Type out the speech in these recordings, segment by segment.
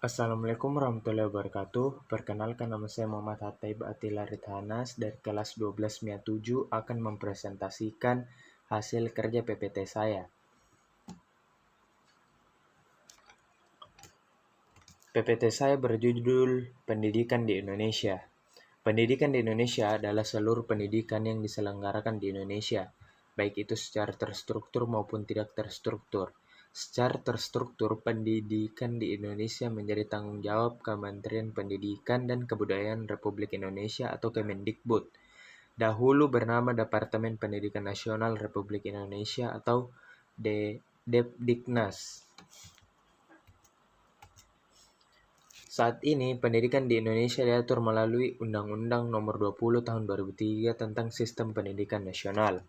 Assalamualaikum warahmatullahi wabarakatuh. Perkenalkan, nama saya Muhammad Hataib Atila Rithanas dari kelas 12 MIA 7 akan mempresentasikan hasil kerja PPT saya. PPT saya berjudul Pendidikan di Indonesia. Pendidikan di Indonesia adalah seluruh pendidikan yang diselenggarakan di Indonesia, baik itu secara terstruktur maupun tidak terstruktur. Secara terstruktur, pendidikan di Indonesia menjadi tanggung jawab Kementerian Pendidikan dan Kebudayaan Republik Indonesia atau Kemendikbud. Dahulu bernama Departemen Pendidikan Nasional Republik Indonesia atau Depdiknas. Saat ini, pendidikan di Indonesia diatur melalui Undang-Undang Nomor 20 Tahun 2003 tentang Sistem Pendidikan Nasional.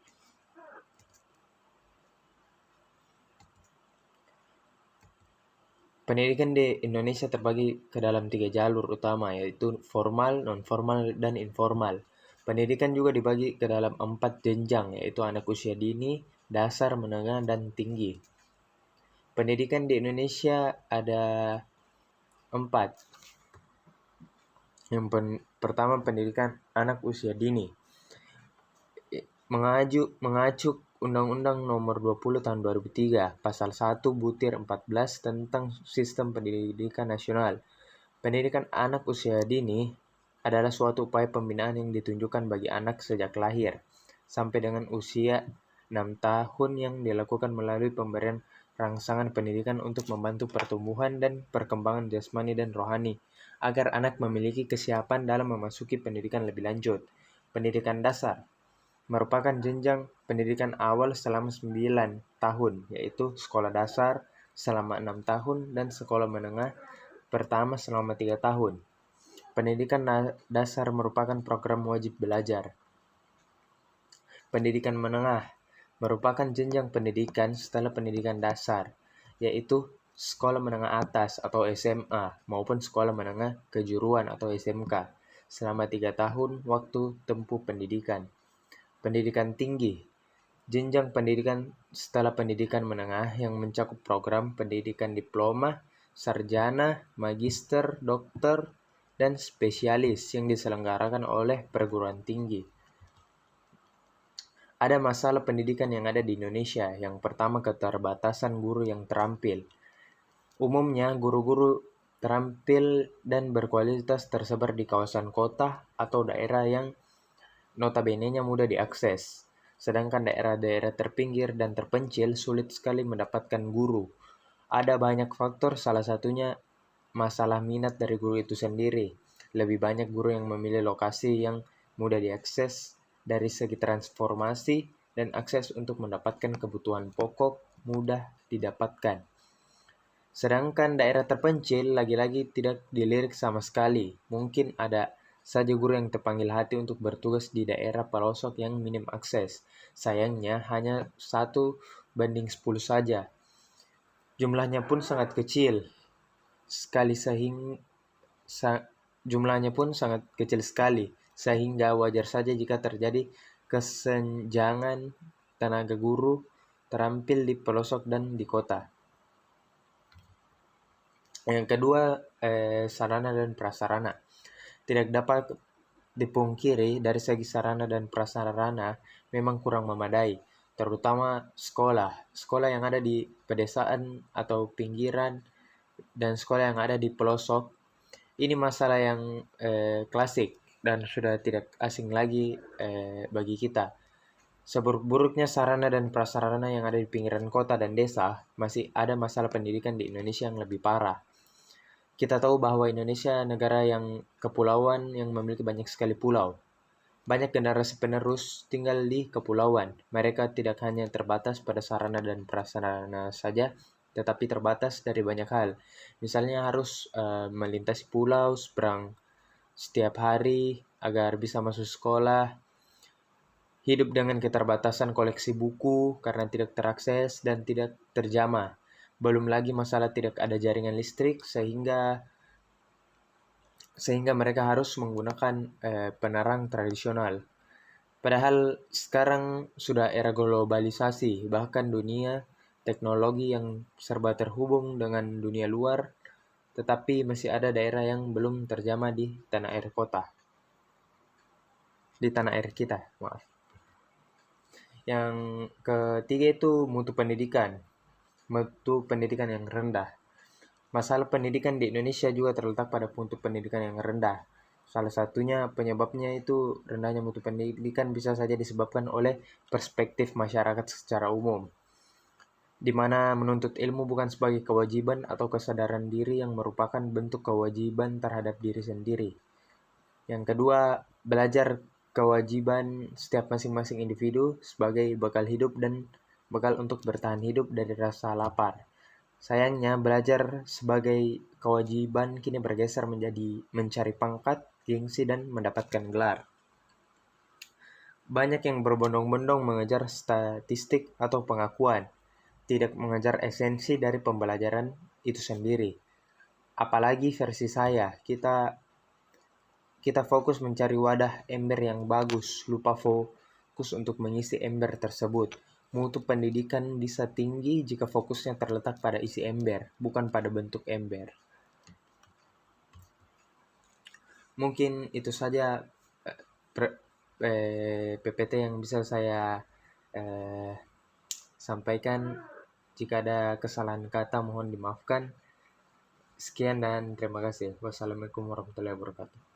Pendidikan di Indonesia terbagi ke dalam 3 jalur utama, yaitu formal, non-formal, dan informal. Pendidikan juga dibagi ke dalam 4 jenjang, yaitu anak usia dini, dasar, menengah, dan tinggi. Pendidikan di Indonesia ada 4. Yang pertama, pendidikan anak usia dini. Mengacu Undang-Undang Nomor 20 Tahun 2003, Pasal 1 Butir 14 tentang Sistem Pendidikan Nasional. Pendidikan anak usia dini adalah suatu upaya pembinaan yang ditunjukkan bagi anak sejak lahir sampai dengan usia 6 tahun yang dilakukan melalui pemberian rangsangan pendidikan untuk membantu pertumbuhan dan perkembangan jasmani dan rohani, agar anak memiliki kesiapan dalam memasuki pendidikan lebih lanjut. Pendidikan dasar merupakan jenjang pendidikan awal selama 9 tahun, yaitu sekolah dasar selama 6 tahun dan sekolah menengah pertama selama 3 tahun. Pendidikan dasar merupakan program wajib belajar. Pendidikan menengah merupakan jenjang pendidikan setelah pendidikan dasar, yaitu sekolah menengah atas atau SMA maupun sekolah menengah kejuruan atau SMK selama 3 tahun waktu tempuh pendidikan. Pendidikan tinggi, jenjang pendidikan setelah pendidikan menengah yang mencakup program pendidikan diploma, sarjana, magister, dokter, dan spesialis yang diselenggarakan oleh perguruan tinggi. Ada masalah pendidikan yang ada di Indonesia. Yang pertama, keterbatasan guru yang terampil. Umumnya, guru-guru terampil dan berkualitas tersebar di kawasan kota atau daerah yang notabene-nya mudah diakses. Sedangkan daerah-daerah terpinggir dan terpencil sulit sekali mendapatkan guru. Ada banyak faktor, salah satunya masalah minat dari guru itu sendiri. Lebih banyak guru yang memilih lokasi yang mudah diakses dari segi transformasi dan akses untuk mendapatkan kebutuhan pokok mudah didapatkan. Sedangkan daerah terpencil lagi-lagi tidak dilirik sama sekali. Mungkin ada saja guru yang terpanggil hati untuk bertugas di daerah pelosok yang minim akses. Sayangnya hanya 1:10 saja. Jumlahnya pun sangat kecil sekali sehingga wajar saja jika terjadi kesenjangan tenaga guru terampil di pelosok dan di kota. Yang kedua, sarana dan prasarana. Tidak dapat dipungkiri dari segi sarana dan prasarana memang kurang memadai, terutama sekolah yang ada di pedesaan atau pinggiran dan sekolah yang ada di pelosok. Ini masalah yang klasik dan sudah tidak asing lagi bagi kita. Seburuk-buruknya sarana dan prasarana yang ada di pinggiran kota dan desa, masih ada masalah pendidikan di Indonesia yang lebih parah. Kita tahu bahwa Indonesia negara yang kepulauan yang memiliki banyak sekali pulau. Banyak generasi penerus tinggal di kepulauan. Mereka tidak hanya terbatas pada sarana dan prasarana saja, tetapi terbatas dari banyak hal. Misalnya harus melintasi pulau seberang setiap hari agar bisa masuk sekolah. Hidup dengan keterbatasan koleksi buku karena tidak terakses dan tidak terjamah. Belum lagi masalah tidak ada jaringan listrik sehingga mereka harus menggunakan penerang tradisional. Padahal sekarang sudah era globalisasi, bahkan dunia teknologi yang serba terhubung dengan dunia luar tetapi masih ada daerah yang belum terjamah di tanah air kita, maaf. Yang ketiga itu mutu pendidikan yang rendah. Masalah pendidikan di Indonesia juga terletak pada mutu pendidikan yang rendah. Salah satunya penyebabnya itu rendahnya mutu pendidikan bisa saja disebabkan oleh perspektif masyarakat secara umum, di mana menuntut ilmu bukan sebagai kewajiban atau kesadaran diri yang merupakan bentuk kewajiban terhadap diri sendiri. Yang kedua, belajar kewajiban setiap masing-masing individu sebagai bekal hidup dan bekal untuk bertahan hidup dari rasa lapar. Sayangnya, belajar sebagai kewajiban kini bergeser menjadi mencari pangkat, gengsi, dan mendapatkan gelar. Banyak yang berbondong-bondong mengejar statistik atau pengakuan, tidak mengejar esensi dari pembelajaran itu sendiri. Apalagi versi saya, kita fokus mencari wadah ember yang bagus, lupa fokus untuk mengisi ember tersebut. Mutu pendidikan bisa tinggi jika fokusnya terletak pada isi ember, bukan pada bentuk ember. Mungkin itu saja PPT yang bisa saya sampaikan. Jika ada kesalahan kata mohon dimaafkan. Sekian dan terima kasih. Wassalamualaikum warahmatullahi wabarakatuh.